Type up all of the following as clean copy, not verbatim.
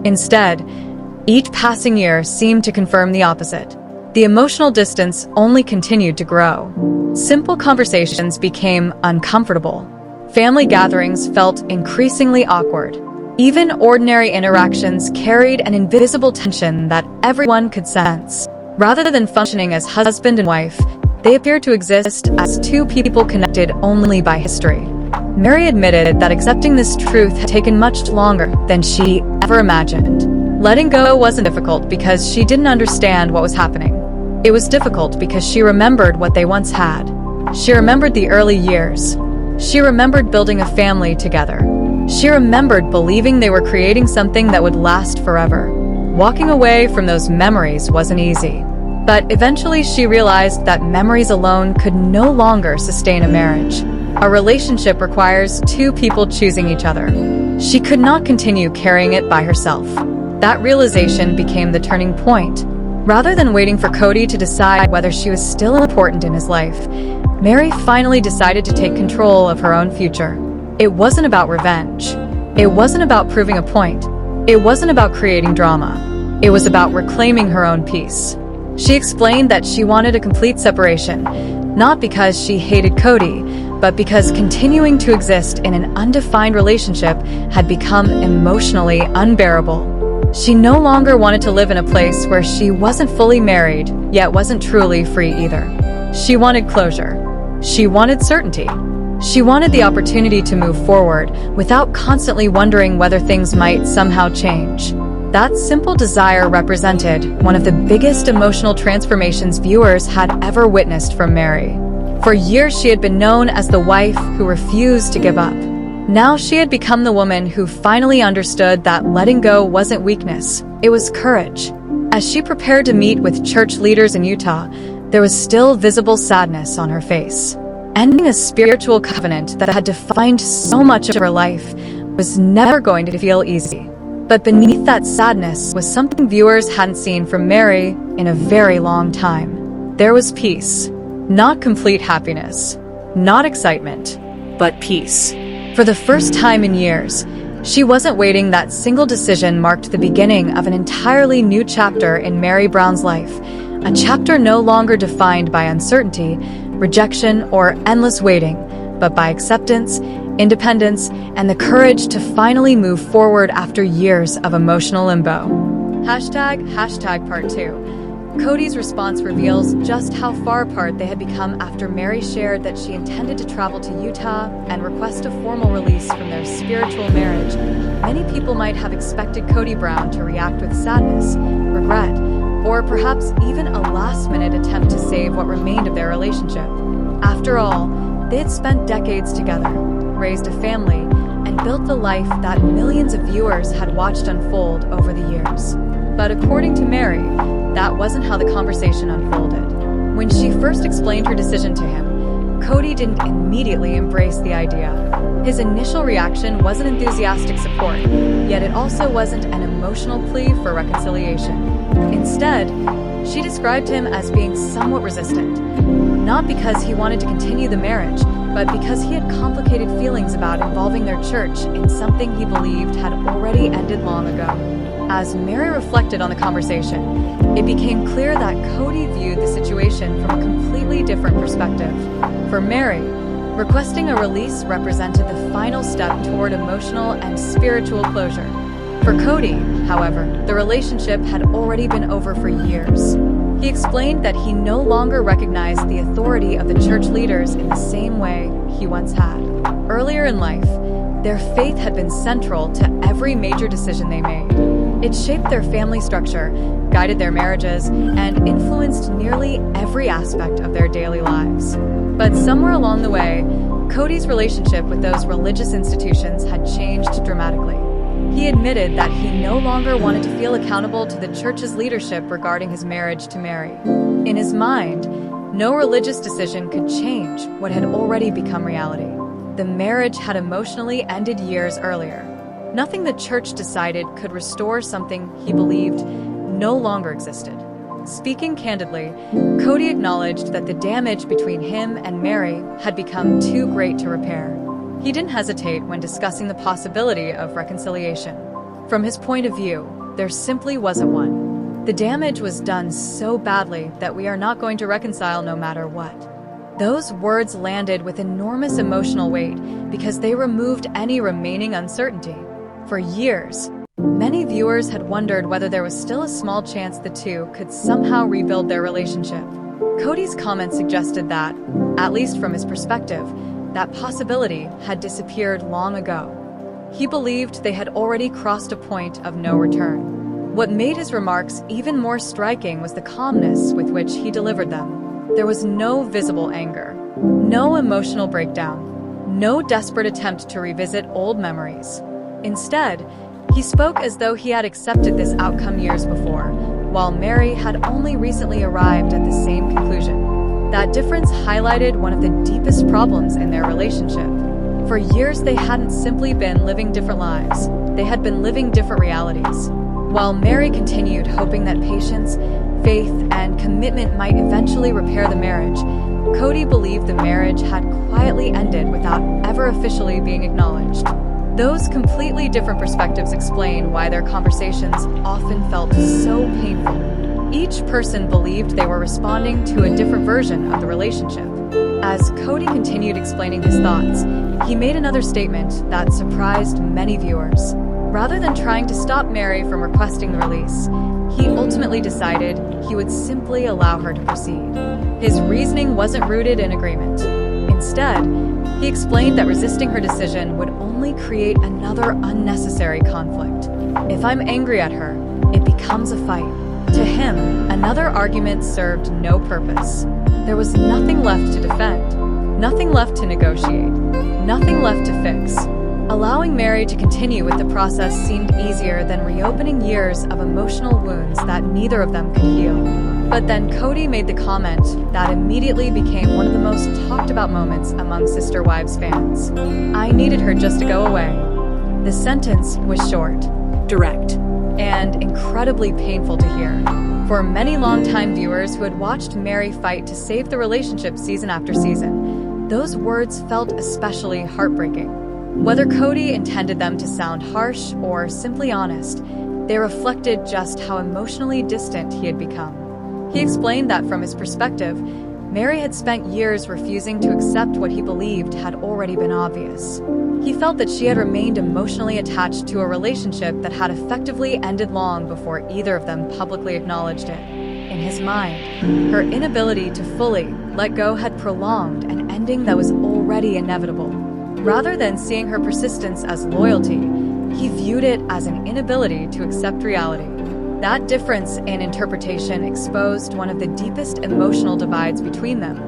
Instead, each passing year seemed to confirm the opposite. The emotional distance only continued to grow. Simple conversations became uncomfortable. Family gatherings felt increasingly awkward. Even ordinary interactions carried an invisible tension that everyone could sense. Rather than functioning as husband and wife, they appeared to exist as two people connected only by history. Meri admitted that accepting this truth had taken much longer than she ever imagined. Letting go wasn't difficult because she didn't understand what was happening. It was difficult because she remembered what they once had. She remembered the early years. She remembered building a family together. She remembered believing they were creating something that would last forever. Walking away from those memories wasn't easy. But eventually she realized that memories alone could no longer sustain a marriage. A relationship requires two people choosing each other. She could not continue carrying it by herself. That realization became the turning point. Rather than waiting for Kody to decide whether she was still important in his life, Meri finally decided to take control of her own future. It wasn't about revenge. It wasn't about proving a point. It wasn't about creating drama. It was about reclaiming her own peace. She explained that she wanted a complete separation, not because she hated Kody, but because continuing to exist in an undefined relationship had become emotionally unbearable. She no longer wanted to live in a place where she wasn't fully married, yet wasn't truly free either. She wanted closure. She wanted certainty. She wanted the opportunity to move forward without constantly wondering whether things might somehow change. That simple desire represented one of the biggest emotional transformations viewers had ever witnessed from Meri. For years she had been known as the wife who refused to give up. Now she had become the woman who finally understood that letting go wasn't weakness, it was courage. As she prepared to meet with church leaders in Utah, there was still visible sadness on her face. Ending a spiritual covenant that had defined so much of her life was never going to feel easy. But beneath that sadness was something viewers hadn't seen from Meri in a very long time. There was peace. Not complete happiness. Not excitement. But peace. For the first time in years, she wasn't waiting. That single decision marked the beginning of an entirely new chapter in Meri Brown's life. A chapter no longer defined by uncertainty, rejection, or endless waiting, but by acceptance, independence, and the courage to finally move forward after years of emotional limbo. Hashtag part 2. Kody's response reveals just how far apart they had become after Meri shared that she intended to travel to Utah and request a formal release from their spiritual marriage. Many people might have expected Kody Brown to react with sadness, regret, or perhaps even a last-minute attempt to save what remained of their relationship. After all, they had spent decades together, raised a family, and built the life that millions of viewers had watched unfold over the years. But according to Meri, that wasn't how the conversation unfolded. When she first explained her decision to him, Kody didn't immediately embrace the idea. His initial reaction wasn't enthusiastic support, yet it also wasn't an emotional plea for reconciliation. Instead, she described him as being somewhat resistant, not because he wanted to continue the marriage, but because he had complicated feelings about involving their church in something he believed had already ended long ago. As Meri reflected on the conversation, it became clear that Kody viewed the situation from a completely different perspective. For Meri, requesting a release represented the final step toward emotional and spiritual closure. For Kody, however, the relationship had already been over for years. He explained that he no longer recognized the authority of the church leaders in the same way he once had. Earlier in life, their faith had been central to every major decision they made. It shaped their family structure, guided their marriages, and influenced nearly every aspect of their daily lives. But somewhere along the way, Kody's relationship with those religious institutions had changed dramatically. He admitted that he no longer wanted to feel accountable to the church's leadership regarding his marriage to Meri. In his mind, no religious decision could change what had already become reality. The marriage had emotionally ended years earlier. Nothing the church decided could restore something he believed no longer existed. Speaking candidly, Kody acknowledged that the damage between him and Meri had become too great to repair. He didn't hesitate when discussing the possibility of reconciliation. From his point of view, there simply wasn't one. The damage was done so badly that we are not going to reconcile no matter what. Those words landed with enormous emotional weight because they removed any remaining uncertainty. For years, many viewers had wondered whether there was still a small chance the two could somehow rebuild their relationship. Kody's comment suggested that, at least from his perspective, that possibility had disappeared long ago. He believed they had already crossed a point of no return. What made his remarks even more striking was the calmness with which he delivered them. There was no visible anger, no emotional breakdown, no desperate attempt to revisit old memories. Instead, he spoke as though he had accepted this outcome years before, while Meri had only recently arrived at the same conclusion. That difference highlighted one of the deepest problems in their relationship. For years, they hadn't simply been living different lives. They had been living different realities. While Meri continued hoping that patience, faith, and commitment might eventually repair the marriage, Kody believed the marriage had quietly ended without ever officially being acknowledged. Those completely different perspectives explain why their conversations often felt so painful. Each person believed they were responding to a different version of the relationship. As Kody continued explaining his thoughts, he made another statement that surprised many viewers. Rather than trying to stop Meri from requesting the release, he ultimately decided he would simply allow her to proceed. His reasoning wasn't rooted in agreement. Instead, he explained that resisting her decision would only create another unnecessary conflict. If I'm angry at her, it becomes a fight. To him, another argument served no purpose. There was nothing left to defend, nothing left to negotiate, nothing left to fix. Allowing Meri to continue with the process seemed easier than reopening years of emotional wounds that neither of them could heal. But then Kody made the comment that immediately became one of the most talked about moments among Sister Wives fans. "I needed her just to go away." The sentence was short, direct, and incredibly painful to hear. For many longtime viewers who had watched Meri fight to save the relationship season after season, those words felt especially heartbreaking. Whether Kody intended them to sound harsh or simply honest, they reflected just how emotionally distant he had become. He explained that from his perspective, Meri had spent years refusing to accept what he believed had already been obvious. He felt that she had remained emotionally attached to a relationship that had effectively ended long before either of them publicly acknowledged it. In his mind, her inability to fully let go had prolonged an ending that was already inevitable. Rather than seeing her persistence as loyalty, he viewed it as an inability to accept reality. That difference in interpretation exposed one of the deepest emotional divides between them.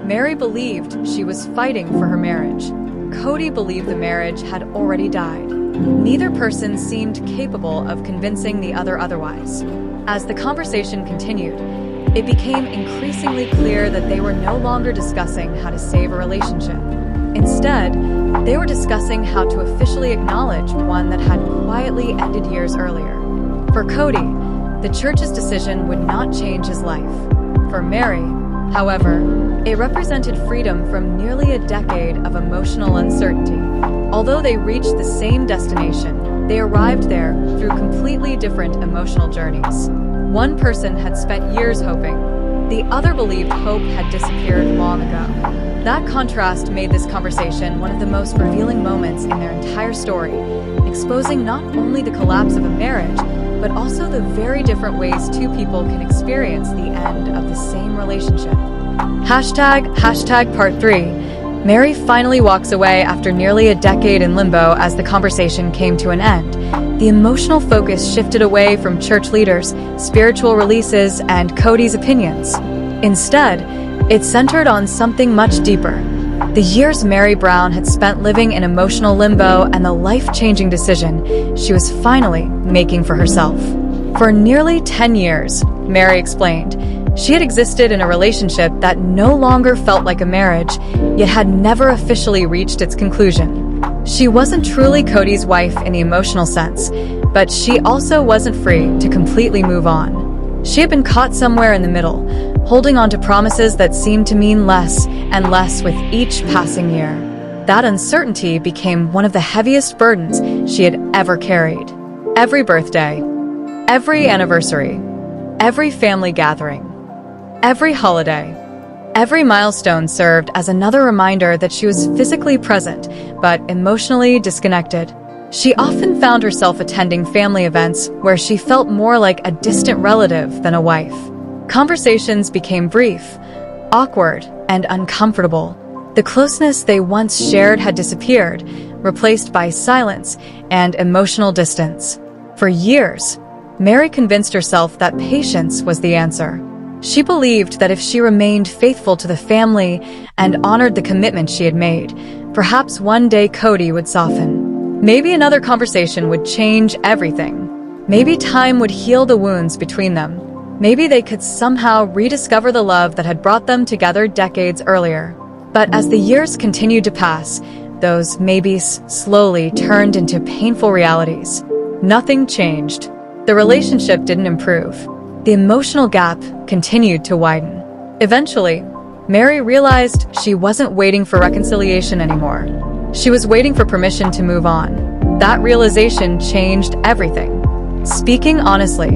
Meri believed she was fighting for her marriage. Kody believed the marriage had already died. Neither person seemed capable of convincing the other otherwise. As the conversation continued, it became increasingly clear that they were no longer discussing how to save a relationship. Instead, they were discussing how to officially acknowledge one that had quietly ended years earlier. For Kody, the church's decision would not change his life. For Meri, however, it represented freedom from nearly a decade of emotional uncertainty. Although they reached the same destination, they arrived there through completely different emotional journeys. One person had spent years hoping, the other believed hope had disappeared long ago. That contrast made this conversation one of the most revealing moments in their entire story, exposing not only the collapse of a marriage, but also the very different ways two people can experience the end of the same relationship. Hashtag part 3. Meri finally walks away after nearly a decade in limbo as the conversation came to an end. The emotional focus shifted away from church leaders, spiritual releases, and Kody's opinions. Instead, it centered on something much deeper. The years Meri Brown had spent living in emotional limbo and the life-changing decision she was finally making for herself. For nearly 10 years, Meri explained, she had existed in a relationship that no longer felt like a marriage, yet had never officially reached its conclusion. She wasn't truly Kody's wife in the emotional sense, but she also wasn't free to completely move on. She had been caught somewhere in the middle, holding on to promises that seemed to mean less and less with each passing year. That uncertainty became one of the heaviest burdens she had ever carried. Every birthday, every anniversary, every family gathering, every holiday, every milestone served as another reminder that she was physically present, but emotionally disconnected. She often found herself attending family events where she felt more like a distant relative than a wife. Conversations became brief, awkward, and uncomfortable. The closeness they once shared had disappeared, replaced by silence and emotional distance. For years, Meri convinced herself that patience was the answer. She believed that if she remained faithful to the family and honored the commitment she had made, perhaps one day Kody would soften. Maybe another conversation would change everything. Maybe time would heal the wounds between them. Maybe they could somehow rediscover the love that had brought them together decades earlier. But as the years continued to pass, those maybes slowly turned into painful realities. Nothing changed. The relationship didn't improve. The emotional gap continued to widen. Eventually, Meri realized she wasn't waiting for reconciliation anymore. She was waiting for permission to move on. That realization changed everything. Speaking honestly,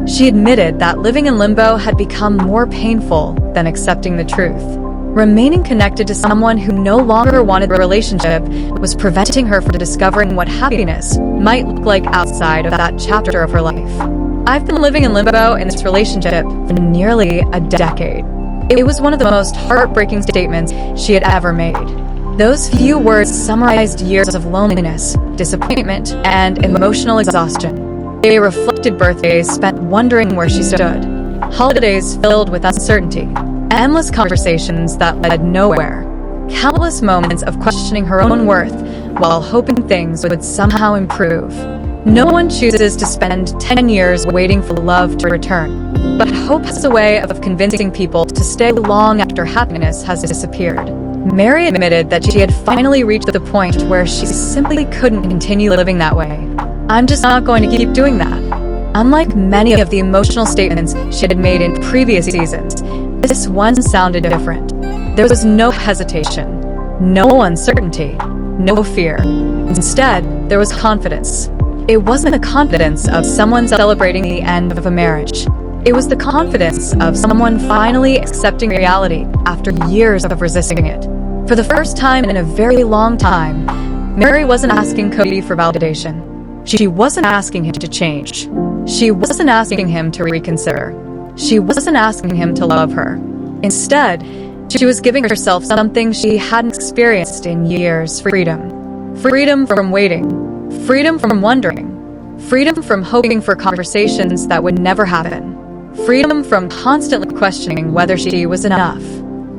she admitted that living in limbo had become more painful than accepting the truth. Remaining connected to someone who no longer wanted a relationship was preventing her from discovering what happiness might look like outside of that chapter of her life. I've been living in limbo in this relationship for nearly a decade. It was one of the most heartbreaking statements she had ever made. Those few words summarized years of loneliness, disappointment, and emotional exhaustion. They reflected birthdays spent wondering where she stood, holidays filled with uncertainty, endless conversations that led nowhere, countless moments of questioning her own worth while hoping things would somehow improve. No one chooses to spend 10 years waiting for love to return, but hope has a way of convincing people to stay long after happiness has disappeared. Meri admitted that she had finally reached the point where she simply couldn't continue living that way. "I'm just not going to keep doing that." Unlike many of the emotional statements she had made in previous seasons, this one sounded different. There was no hesitation, no uncertainty, no fear. Instead, there was confidence. It wasn't the confidence of someone celebrating the end of a marriage. It was the confidence of someone finally accepting reality after years of resisting it. For the first time in a very long time, Meri wasn't asking Kody for validation. She wasn't asking him to change. She wasn't asking him to reconsider. She wasn't asking him to love her. Instead, she was giving herself something she hadn't experienced in years: freedom. Freedom from waiting. Freedom from wondering. Freedom from hoping for conversations that would never happen. Freedom from constantly questioning whether she was enough.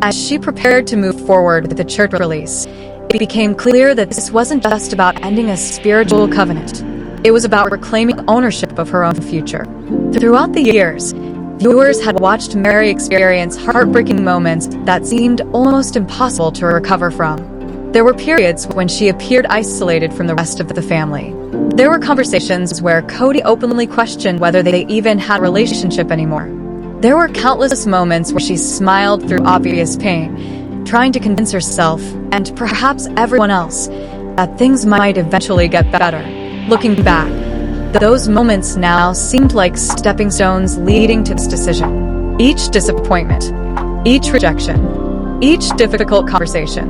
As she prepared to move forward with the church release, it became clear that this wasn't just about ending a spiritual covenant. It was about reclaiming ownership of her own future. Throughout the years, viewers had watched Meri experience heartbreaking moments that seemed almost impossible to recover from. There were periods when she appeared isolated from the rest of the family. There were conversations where Kody openly questioned whether they even had a relationship anymore. There were countless moments where she smiled through obvious pain, trying to convince herself, and perhaps everyone else, that things might eventually get better. Looking back, those moments now seemed like stepping stones leading to this decision. Each disappointment, each rejection, each difficult conversation,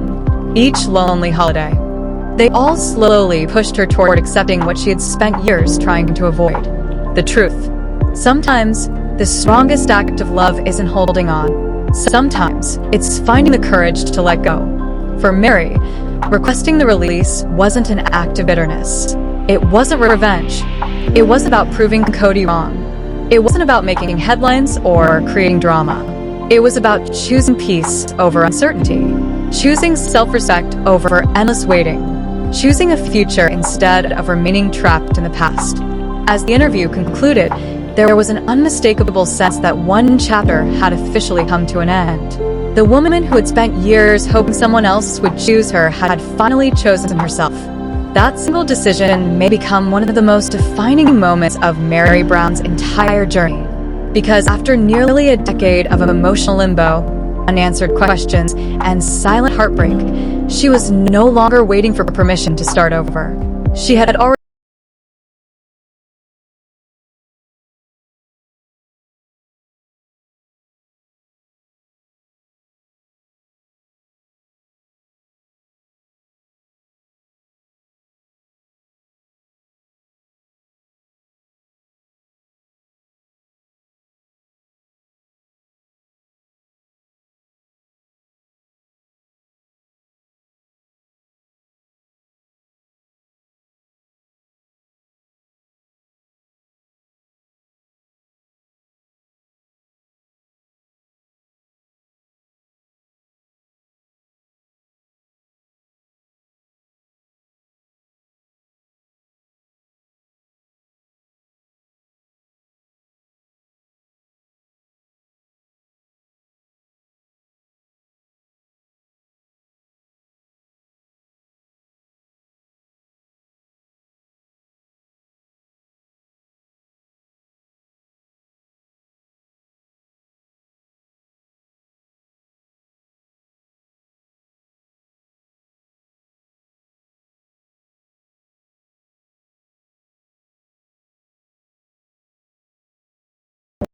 each lonely holiday, they all slowly pushed her toward accepting what she had spent years trying to avoid: the truth. Sometimes, the strongest act of love isn't holding on. Sometimes, it's finding the courage to let go. For Meri, requesting the release wasn't an act of bitterness. It wasn't revenge. It wasn't about proving Kody wrong. It wasn't about making headlines or creating drama. It was about choosing peace over uncertainty, choosing self-respect over endless waiting, choosing a future instead of remaining trapped in the past. As the interview concluded, there was an unmistakable sense that one chapter had officially come to an end. The woman who had spent years hoping someone else would choose her had finally chosen herself. That single decision may become one of the most defining moments of Meri Brown's entire journey. Because after nearly a decade of emotional limbo, unanswered questions, and silent heartbreak, she was no longer waiting for permission to start over. She had already